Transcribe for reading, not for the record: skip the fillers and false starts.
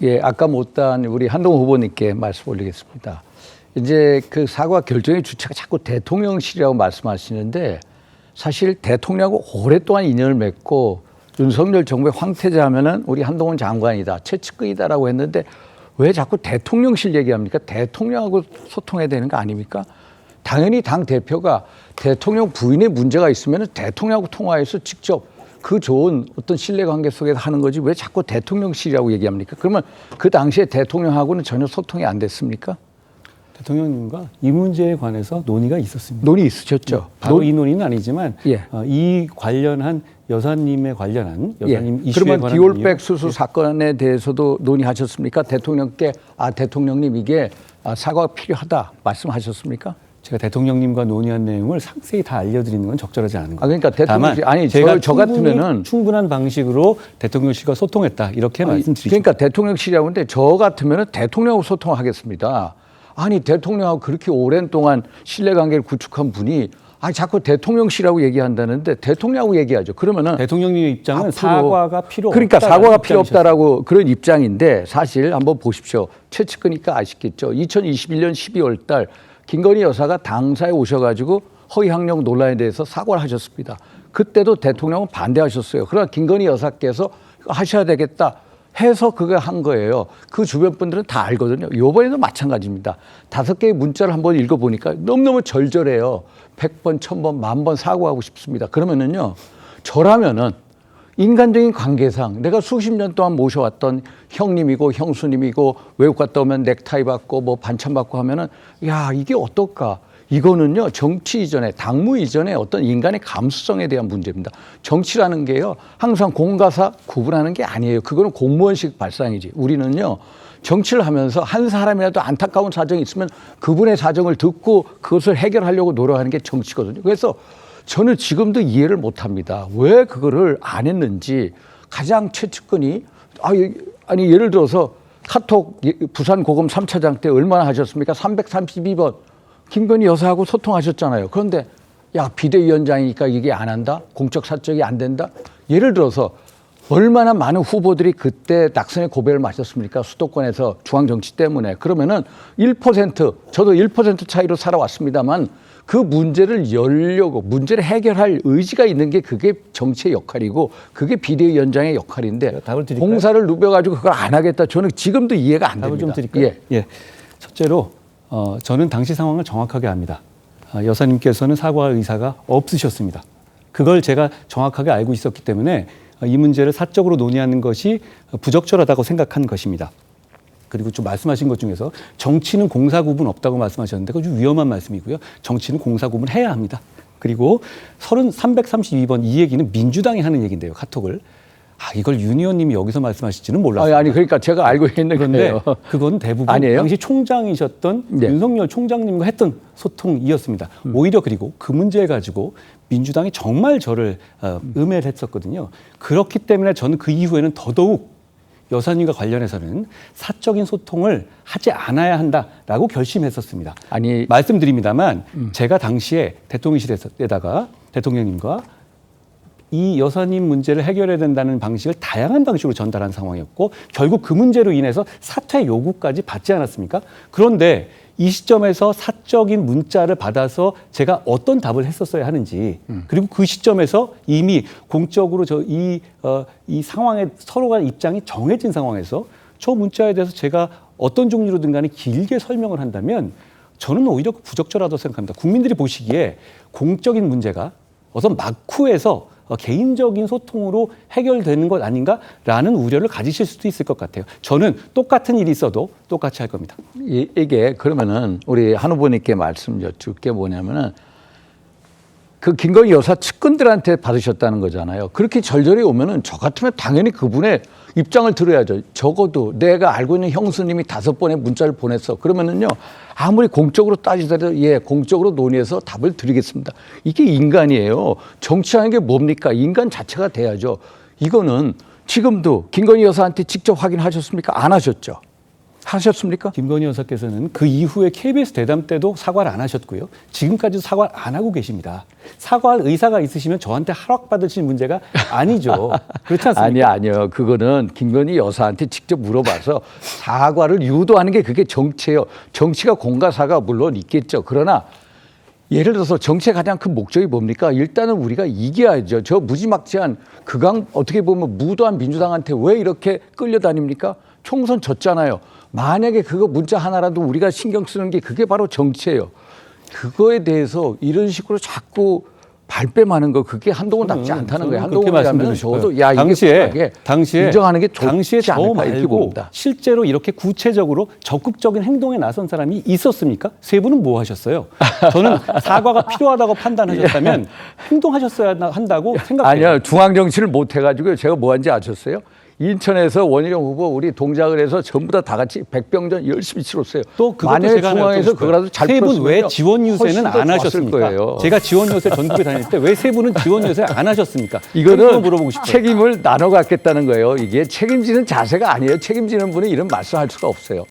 예, 아까 못한 우리 한동훈 후보님께 말씀 올리겠습니다. 이제 그 사과 결정의 주체가 자꾸 대통령실이라고 말씀하시는데 사실 대통령하고 오랫동안 인연을 맺고 윤석열 정부의 황태자 하면은 우리 한동훈 장관이다, 최측근이다라고 했는데 왜 자꾸 대통령실 얘기합니까? 대통령하고 소통해야 되는 거 아닙니까? 당연히 당 대표가 대통령 부인의 문제가 있으면 대통령하고 통화해서 직접 그 좋은 어떤 신뢰관계 속에서 하는 거지 왜 자꾸 대통령실이라고 얘기합니까? 그러면 그 당시에 대통령하고는 전혀 소통이 안 됐습니까? 대통령님과 이 문제에 관해서 논의가 있었습니다. 논의 있으셨죠? 바로 이 논의는 아니지만 예. 이 관련한 여사님에 관련한 여사님 예. 이슈에 그러면 관한 디올백 수수 사건에 대해서도 논의하셨습니까? 대통령께 대통령님 이게 사과가 필요하다 말씀하셨습니까? 제가 대통령님과 논의한 내용을 상세히 다 알려드리는 건 적절하지 않은 거예요. 그러니까 대통령실 아니 제가 저 같으면은 충분한 방식으로 대통령실과 소통했다 이렇게 말씀드리죠. 그러니까 대통령실이라고 하는데 저 같으면은 대통령하고 소통하겠습니다. 아니 대통령하고 그렇게 오랜 동안 신뢰관계를 구축한 분이 자꾸 대통령실이라고 얘기한다는데 대통령하고 얘기하죠. 그러면은 대통령님의 입장은 사과가 필요 그러니까 없다. 사과가 필요 없다라고 그런 입장인데 사실 한번 보십시오. 최측근이니까 아시겠죠. 2021년 12월 달 김건희 여사가 당사에 오셔가지고 허위 학력 논란에 대해서 사과를 하셨습니다. 그때도 대통령은 반대하셨어요. 그러나 김건희 여사께서 하셔야 되겠다 해서 그거 한 거예요. 그 주변 분들은 다 알거든요. 이번에도 마찬가지입니다. 5개의 문자를 한번 읽어보니까 너무너무 절절해요. 100번, 1000번, 10,000번 사과하고 싶습니다. 그러면은요, 저라면은 인간적인 관계상 내가 수십 년 동안 모셔왔던 형님이고 형수님이고 외국 갔다 오면 넥타이 받고 뭐 반찬 받고 하면은 야, 이게 어떨까? 이거는요, 정치 이전에, 당무 이전에 어떤 인간의 감수성에 대한 문제입니다. 정치라는 게요, 항상 공과사 구분하는 게 아니에요. 그거는 공무원식 발상이지. 우리는요, 정치를 하면서 한 사람이라도 안타까운 사정이 있으면 그분의 사정을 듣고 그것을 해결하려고 노력하는 게 정치거든요. 그래서 저는 지금도 이해를 못 합니다. 왜 그거를 안 했는지. 가장 최측근이, 아니, 예를 들어서 카톡 부산 고검 3차장 때 얼마나 하셨습니까? 332번. 김건희 여사하고 소통하셨잖아요. 그런데 비대위원장이니까 이게 안 한다? 공적 사적이 안 된다? 예를 들어서 얼마나 많은 후보들이 그때 낙선의 고배를 마셨습니까? 수도권에서 중앙정치 때문에. 그러면은 1%, 저도 1% 차이로 살아왔습니다만 그 문제를 열려고 문제를 해결할 의지가 있는 게 그게 정치의 역할이고 그게 비대위원장의 역할인데 답을 드릴까요? 공사를 누벼가지고 그걸 안 하겠다. 저는 지금도 이해가 안 됩니다. 답을 좀 드릴까요? 예. 첫째로 저는 당시 상황을 정확하게 압니다. 여사님께서는 사과할 의사가 없으셨습니다. 그걸 제가 정확하게 알고 있었기 때문에 이 문제를 사적으로 논의하는 것이 부적절하다고 생각한 것입니다. 그리고 좀 말씀하신 것 중에서 정치는 공사 구분 없다고 말씀하셨는데 그건 좀 위험한 말씀이고요. 정치는 공사 구분 해야 합니다. 그리고 332번 이 얘기는 민주당이 하는 얘기인데요. 카톡을. 이걸 윤 의원님이 여기서 말씀하실지는 몰랐어요. 아니, 그러니까 제가 알고 있는 그런데 거예요. 그건 대부분 아니에요? 당시 총장이셨던 네. 윤석열 총장님과 했던 소통이었습니다. 오히려 그리고 그 문제 가지고 민주당이 정말 저를 음해를 했었거든요. 그렇기 때문에 저는 그 이후에는 더더욱 여사님과 관련해서는 사적인 소통을 하지 않아야 한다라고 결심했었습니다. 아니, 말씀드립니다만 제가 당시에 대통령실에다가 대통령님과 이 여사님 문제를 해결해야 된다는 방식을 다양한 방식으로 전달한 상황이었고 결국 그 문제로 인해서 사퇴 요구까지 받지 않았습니까? 그런데 이 시점에서 사적인 문자를 받아서 제가 어떤 답을 했었어야 하는지 그리고 그 시점에서 이미 공적으로 이 상황에 서로가 입장이 정해진 상황에서 저 문자에 대해서 제가 어떤 종류로든 간에 길게 설명을 한다면 저는 오히려 부적절하다고 생각합니다. 국민들이 보시기에 공적인 문제가 어떤 막후에서 개인적인 소통으로 해결되는 것 아닌가라는 우려를 가지실 수도 있을 것 같아요. 저는 똑같은 일이 있어도 똑같이 할 겁니다. 이게 그러면은 우리 한 후보님께 말씀 여쭙게 게 뭐냐면은 그 김건희 여사 측근들한테 받으셨다는 거잖아요. 그렇게 절절히 오면은 저 같으면 당연히 그분의 입장을 들어야죠. 적어도 내가 알고 있는 형수님이 5번의 문자를 보냈어. 그러면은요, 아무리 공적으로 따지더라도 공적으로 논의해서 답을 드리겠습니다. 이게 인간이에요. 정치하는 게 뭡니까? 인간 자체가 돼야죠. 이거는 지금도 김건희 여사한테 직접 확인하셨습니까? 안 하셨죠. 하셨습니까? 김건희 여사께서는 그 이후에 KBS 대담 때도 사과를 안 하셨고요. 지금까지도 사과를 안 하고 계십니다. 사과할 의사가 있으시면 저한테 허락받으실 문제가 아니죠. 그렇지 않습니까? 아니요. 그거는 김건희 여사한테 직접 물어봐서 사과를 유도하는 게 그게 정치예요. 정치가 공과 사가 물론 있겠죠. 그러나 예를 들어서 정치의 가장 큰 목적이 뭡니까? 일단은 우리가 이겨야죠. 저 무지막지한 어떻게 보면 무도한 민주당한테 왜 이렇게 끌려다닙니까? 총선 졌잖아요. 만약에 그거 문자 하나라도 우리가 신경 쓰는 게 그게 바로 정치예요. 그거에 대해서 이런 식으로 자꾸 발뺌하는 거 그게 한동훈답지 않다는 거예요. 한동훈이라면 저도 야 이게 당시에 인정하는 게 당시에 좋지 저 않을까 이렇게 말고 봅니다. 실제로 이렇게 구체적으로 적극적인 행동에 나선 사람이 있었습니까? 세 분은 뭐 하셨어요? 저는 사과가 필요하다고 판단하셨다면 행동하셨어야 한다고 생각해요. 아니요. 중앙 정치를 못 해가지고요. 제가 뭐 한지 아셨어요? 인천에서 원희룡 후보 우리 동작을 해서 전부 다 같이 백병전 열심히 치렀어요. 또 그것도 만약에 제가 중앙에서 그거라도 잘 세분 왜 풀었으면요. 지원 유세는 훨씬 더 안 좋았을 하셨습니까? 거예요. 제가 지원 유세 전국에 다닐 때 왜 세 분은 지원 유세 안 하셨습니까? 이거는 물어보고 싶어요. 책임을 나눠 갖겠다는 거예요. 이게 책임지는 자세가 아니에요. 책임지는 분이 이런 말씀할 수가 없어요.